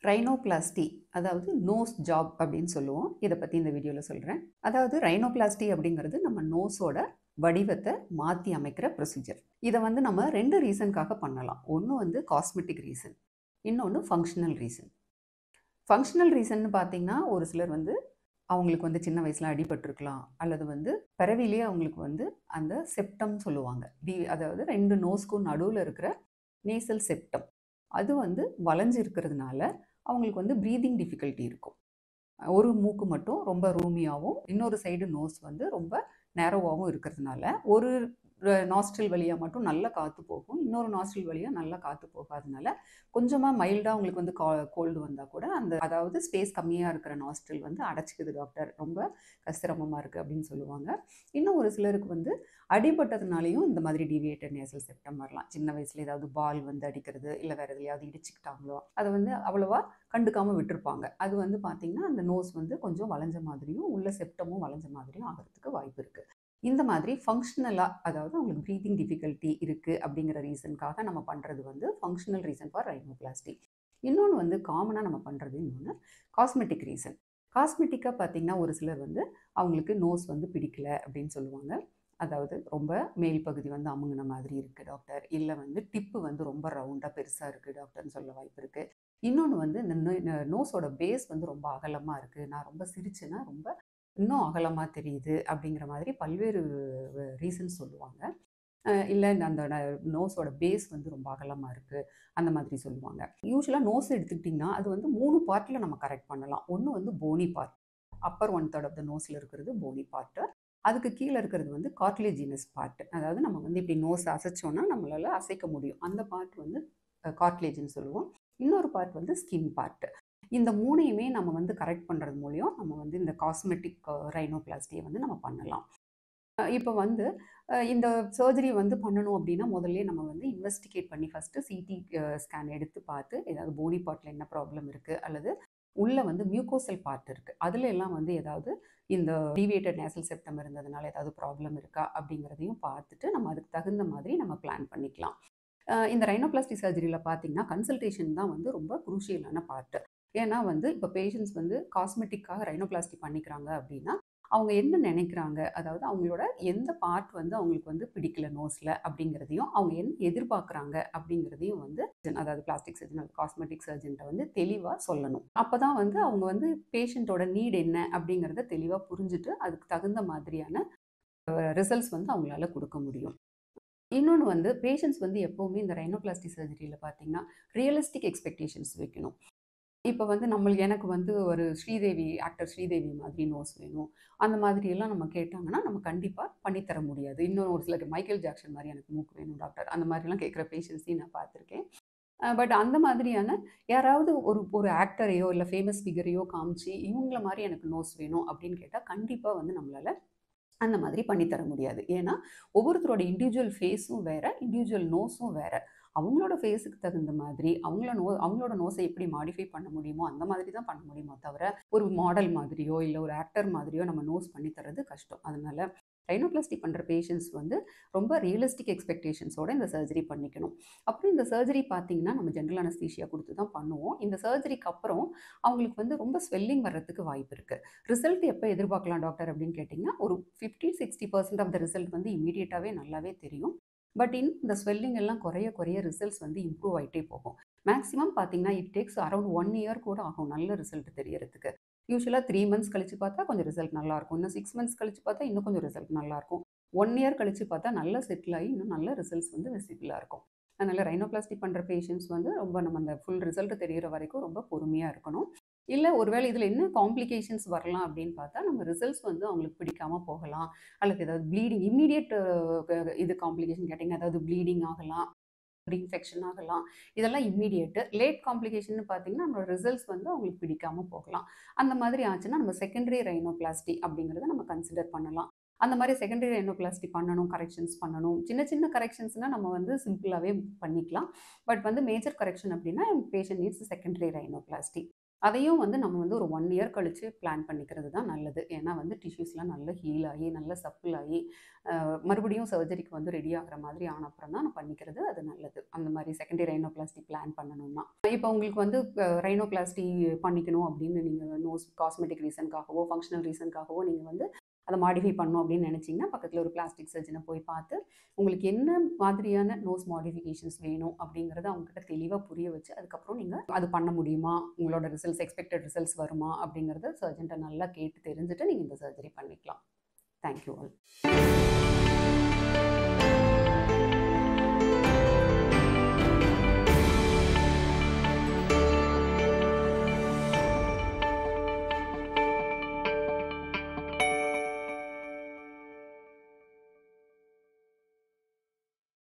Rhinoplasty அதாவது nose job அப்படின்னு சொல்லுவோம். இத பத்தி இந்த வீடியோல சொல்றேன். அதாவது ரைனோபிளாஸ்டி அப்படிங்கிறது நம்ம நோஸோட வடிவத்த மாத்தி அமைக்கிற ப்ரொசீஜர். இத வந்து நம்ம 2 ரீசன்க்காக பண்ணலாம். ஒண்ணு வந்து காஸ்மெட்டிக் ரீசன். இன்னொன்னு ஃபங்ஷனல் ரீசன். ஃபங்ஷனல் ரீசன்னு பார்த்தீங்கன்னா, ஒரு சிலர் வந்து அவங்களுக்கு வந்து சின்ன வயசுல அடிபட்டுருக்கலாம். அல்லது வந்து பிறவியிலேயே அவங்களுக்கு வந்து அந்த செப்டம் சொல்லுவாங்க. அதாவது 2 நோஸ்க்கும் நடுவுல இருக்கிற நேசல் செப்டம். அது வந்து வளைஞ்சு இருக்கிறதுனால, அவங்களுக்கு வந்து பிரீத்திங் டிஃபிகல்ட்டி இருக்கும். ஒரு மூக்கு மட்டும் ரொம்ப ரூமியாவும், இன்னொரு சைடு நோஸ் வந்து ரொம்ப நேரோவாவும் இருக்கிறதுனால, ஒரு நாஸ்ட்ரில் வழியா மட்டும் நல்ல காத்து போகும். இன்னொரு நாஸ்ட்ரில் வழியா நல்லா காத்து போகாதனால, கொஞ்சமா மைல்டா உங்களுக்கு வந்து கோல்டு வந்தா கூட, அதாவது ஸ்பேஸ் கம்மியா இருக்கிற நாஸ்ட்ரில் வந்து அடைச்சுக்குது டாக்டர். ரொம்ப சிரமமா இருக்கு அப்படின்னு சொல்லுவாங்க. இன்னும் ஒரு சிலருக்கு வந்து அடிபட்டதுனாலயும் இந்த மாதிரி டீவியேட்டட் நேசல் செப்டம் வரலாம். சின்ன வயசுல ஏதாவது பால் வந்து அடிக்கிறது, இல்ல வேற எதுலயாவது இடிச்சுக்கிட்டாங்களோ, அத வந்து அவ்வளவா கண்டுக்காம விட்டுருப்பாங்க. அது வந்து பார்த்தீங்கன்னா, அந்த நோஸ் வந்து கொஞ்சம் வளைஞ்ச மாதிரியும், உள்ள செப்டமும் வளைஞ்ச மாதிரியும் ஆகுறதுக்கு வாய்ப்பு இருக்கு. இந்த மாதிரி ஃபங்ஷனலா அதாவது அவங்களுக்கு பிரீத்திங் டிஃபிகல்ட்டி இருக்கு அப்படிங்கிற ரீசனுக்காக நம்ம பண்றது வந்து ஃபங்ஷனல் ரீசன் ஃபார் ரைனோபிளாஸ்டி. இன்னொன்னு வந்து காமனா நம்ம பண்றது இன்னொன்னு காஸ்மெட்டிக் ரீசன். காஸ்மெட்டிக்கா பார்த்தீங்கன்னா, ஒரு சிலர் வந்து அவங்களுக்கு நோஸ் வந்து பிடிக்கல அப்படின்னு சொல்லுவாங்க. அதாவது ரொம்ப மேல் பகுதி வந்து அமுங்குன மாதிரி இருக்கு டாக்டர். இல்ல வந்து டிப்பு வந்து ரொம்ப ரவுண்டா பெருசா இருக்கு டாக்டர்ன்னு சொல்ல வாய்ப்பு இருக்கு. இன்னொன்னு வந்து இந்த நோஸோட பேஸ் வந்து ரொம்ப அகலமா இருக்கு. நான் ரொம்ப சிரிச்சேன்னா ரொம்ப இன்னும் அகலமா தெரியுது அப்படிங்கிற மாதிரி பல்வேறு ரீசன்ஸ் சொல்லுவாங்க. இல்ல அந்த நோஸோட பேஸ் வந்து ரொம்ப அகலமா இருக்கு. அந்த மாதிரி சொல்லுவாங்க. யூசுவலா நோஸ் எடுத்துக்கிட்டிங்கன்னா, அது வந்து 3 பார்ட்ல நம்ம கரெக்ட் பண்ணலாம். ஒண்ணு வந்து Fani part. Appar 1/3 of the நோஸ்ல இருக்கிறது போனி பார்ட். அதுக்கு கீழ இருக்கிறது வந்து கார்டிலேஜினஸ் பார்ட். அதாவது நம்ம வந்து இப்படி நோஸ் அசைச்சோம்னா நம்மளால அசைக்க முடியும். அந்த பார்ட் வந்து கார்டிலேஜ்ன்னு சொல்லுவோம். இன்னொரு பார்ட் வந்து ஸ்கின் பார்ட். இந்த 3யுமே நம்ம வந்து கரெக்ட் பண்றது மூலியம் நம்ம வந்து இந்த காஸ்மெட்டிக் ரைனோபிளாஸ்டிய வந்து நம்ம பண்ணலாம். இப்ப வந்து இந்த சர்ஜரி வந்து பண்ணணும் அப்படின்னா, முதல்லயே நம்ம வந்து இன்வெஸ்டிகேட் பண்ணி ஃபர்ஸ்ட்டு சிடி ஸ்கேன் எடுத்து பார்த்து, ஏதாவது போனி பார்ட்ல என்ன ப்ராப்ளம் இருக்கு, அல்லது உள்ள வந்து மியூகோசல் பார்ட் இருக்கு. அதுல எல்லாம் வந்து ஏதாவது இந்த டீவியேட்டட் நேசல் செப்டம் இருந்ததுனால ஏதாவது ப்ராப்ளம் இருக்கா அப்படிங்கிறதையும் பார்த்துட்டு, நம்ம அதுக்கு தகுந்த மாதிரி நம்ம பிளான் பண்ணிக்கலாம். இந்த ரைனோபிளாஸ்டி சர்ஜரியில பார்த்தீங்கன்னா, கன்சல்டேஷன் தான் வந்து ரொம்ப குரூஷியலான பார்ட். ஏன்னா வந்து இப்ப பேஷண்ட்ஸ் வந்து காஸ்மெட்டிக்காக ரைனோபிளாஸ்டி பண்ணிக்கிறாங்க அப்படின்னா, அவங்க என்ன நினைக்கிறாங்க? அதாவது அவங்களோட எந்த பார்ட் வந்து அவங்களுக்கு வந்து பிடிக்கல நோஸ்ல அப்படிங்கிறதையும், அவங்க என்ன எதிர்பார்க்குறாங்க அப்படிங்கிறதையும் வந்து அதாவது பிளாஸ்டிக் சர்ஜன், காஸ்மெட்டிக் சர்ஜன்ட்ட வந்து தெளிவா சொல்லணும். அப்பதான் வந்து அவங்க வந்து பேஷண்ட்டோட நீட் என்ன அப்படிங்கிறத தெளிவா புரிஞ்சுட்டு, அதுக்கு தகுந்த மாதிரியான ரிசல்ட்ஸ் வந்து அவங்களால குடுக்க முடியும். இன்னொன்னு வந்து பேஷண்ட்ஸ் வந்து எப்பவுமே இந்த ரைனோபிளாஸ்டி சர்ஜரியில பார்த்தீங்கன்னா, ரியலிஸ்டிக் எக்ஸ்பெக்டேஷன்ஸ் வைக்கணும். இப்ப வந்து எனக்கு வந்து ஒரு ஆக்டர் ஸ்ரீதேவி மாதிரி நோஸ் வேணும். அந்த மாதிரியெல்லாம் நம்ம கேட்டாங்கன்னா, நம்ம கண்டிப்பா பண்ணி தர முடியாது. இன்னும் ஒரு சிலருக்கு மைக்கேல் ஜாக்சன் மாரி எனக்கு மூக்கு வேணும் டாக்டர். அந்த மாரிலாம் கேட்கிற பேஷண்ட்ஸையும் நான் பார்த்துருக்கேன். பட் அந்த மாதிரியான யாராவது ஒரு ஒரு ஆக்டரையோ, இல்ல ஃபேமஸ் ஃபிகரையோ காமிச்சு, இவங்கள மாரி எனக்கு நோஸ் வேணும் அப்படின்னு கேட்டா, கண்டிப்பா வந்து நம்மளால அந்த மாதிரி பண்ணி தர முடியாது. ஏன்னா, ஒவ்வொருத்தரோட இண்டிவிஜுவல் ஃபேஸும் வேற, இண்டிவிஜுவல் நோஸும் வேற. அவங்களோட ஃபேஸுக்கு தகுந்த மாதிரி, அவங்களோட நோஸ எப்படி மாடிஃபை பண்ண முடியுமோ, அந்த மாதிரி தான் பண்ண முடியுமோ தவிர, ஒரு மாடல் மாதிரியோ, இல்ல ஒரு ஆக்டர் மாதிரியோ நம்ம நோஸ் பண்ணி தர்றது கஷ்டம். அதனால ரைனோபிளாஸ்டி பண்ற பேஷண்ட்ஸ் வந்து ரொம்ப ரியலிஸ்டிக் எக்ஸ்பெக்டேஷன்ஸோட இந்த சர்ஜரி பண்ணிக்கணும். அப்புறம் இந்த சர்ஜரி பார்த்தீங்கன்னா, நம்ம ஜெனரல் அனஸ்தீசியா குடுத்து தான் பண்ணுவோம். இந்த சர்ஜரிக்கு அப்புறம் அவங்களுக்கு வந்து ரொம்ப ஸ்வெல்லிங் வர்றதுக்கு வாய்ப்பு இருக்கு. ரிசல்ட் எப்ப எதிர்பார்க்கலாம் டாக்டர் அப்படின்னு கேட்டீங்கன்னா, ஒரு 50, 60% ஆஃப் த ரிசல்ட் வந்து இம்மீடியட்டாவே நல்லாவே தெரியும். பட் இந்த ஸ்வெல்லிங் எல்லாம் குறைய குறைய ரிசல்ட்ஸ் வந்து இம்ப்ரூவ் ஆயிட்டே போகும். மேக்ஸிமம் பார்த்தீங்கன்னா, இட் டேக்ஸ் அரவுண்ட் 1 இயர் கூட ஆகும் நல்ல ரிசல்ட் தெரியறதுக்கு. யூசுவலா 3 மந்த்ஸ் கழிச்சு பார்த்தா கொஞ்சம் ரிசல்ட் நல்லாருக்கும். இன்னும் 6 மந்த்ஸ் கழிச்சு பார்த்தா இன்னும் கொஞ்சம் ரிசல்ட் நல்லாருக்கும். 1 இயர் கழிச்சு பார்த்தா நல்லா செட்டில் ஆகி இன்னும் நல்ல ரிசல்ட்ஸ் வந்து விசிபிளா இருக்கும். அதனால ரைனோபிளாஸ்டி பண்ற பேஷண்ட்ஸ் வந்து ரொம்ப நம்ம அந்த ஃபுல் ரிசல்ட் தெரியற வரைக்கும் ரொம்ப பொறுமையா இருக்கணும். இல்ல ஒருவேளை இதில என்ன காம்ப்ளிகேஷன்ஸ் வரலாம் அப்படின்னு பார்த்தா, நம்ம ரிசல்ட்ஸ் வந்து அவங்களுக்கு பிடிக்காம போகலாம். அல்லது ஏதாவது ப்ளீடிங் இம்மீடியட் இது காம்ப்ளிகேஷன் கேட்டீங்கன்னா, அதாவது ப்ளீடிங் ஆகலாம், இன்ஃபெக்ஷன் ஆகலாம். இதெல்லாம் இம்மீடியட். லேட் காம்ப்ளிகேஷன்னு பார்த்தீங்கன்னா, நம்மளோட ரிசல்ட்ஸ் வந்து அவங்களுக்கு பிடிக்காம போகலாம். அந்த மாதிரி ஆச்சுன்னா, நம்ம செகண்டரி ரைனோபிளாஸ்டி அப்படிங்கிறத நம்ம கன்சிடர் பண்ணலாம். அந்த மாரி செகண்டரி ரைனோபிளாஸ்டி பண்ணணும், கரெக்ஷன்ஸ் பண்ணணும். சின்ன சின்ன கரெக்ஷன்ஸ்னா நம்ம வந்து சிம்பிளாவே பண்ணிக்கலாம். பட் வந்து மேஜர் கரெக்ஷன் அப்படின்னா, பேஷண்ட் நீட்ஸ் செகண்டரி ரைனோபிளாஸ்டி. அதையும் வந்து நம்ம வந்து ஒரு 1 இயர் கழிச்சு பிளான் பண்ணிக்கிறது தான் நல்லது. ஏன்னா வந்து டிஷ்யூஸ்லாம் நல்லா ஹீல் ஆகி, நல்லா சப்பிள் ஆகி, மறுபடியும் சர்ஜரிக்கு வந்து ரெடி ஆகுற மாதிரி ஆன அப்புறம் தான் பண்ணிக்கிறது அது நல்லது. அந்த மாரி செகண்டரி ரைனோபிளாஸ்டி பிளான் பண்ணணும்னா. இப்போ உங்களுக்கு வந்து ரைனோபிளாஸ்டி பண்ணிக்கணும் அப்படின்னு நீங்க நோஸ் காஸ்மெட்டிக் ரீசன்க்காகவோ, ஃபங்ஷனல் ரீசன்க்காகவோ நீங்க வந்து அத மாடிஃபை பண்ணணும் அப்படின்னு நினைச்சீங்கன்னா, பக்கத்துல ஒரு பிளாஸ்டிக் சர்ஜன போய் பார்த்து, உங்களுக்கு என்ன மாதிரியான நோஸ் மாடிஃபிகேஷன்ஸ் வேணும் அப்படிங்கிறத அவங்ககிட்ட தெளிவா புரிய வச்சு, அதுக்கப்புறம் நீங்க அது பண்ண முடியுமா? உங்களோட ரிசல்ட்ஸ் எக்ஸ்பெக்டட் ரிசல்ட்ஸ் வருமா? அப்படிங்கிறத சர்ஜன்ட்ட நல்லா கேட்டு தெரிஞ்சுட்டு நீங்க இந்த சர்ஜரி பண்ணிக்கலாம். Thank you all.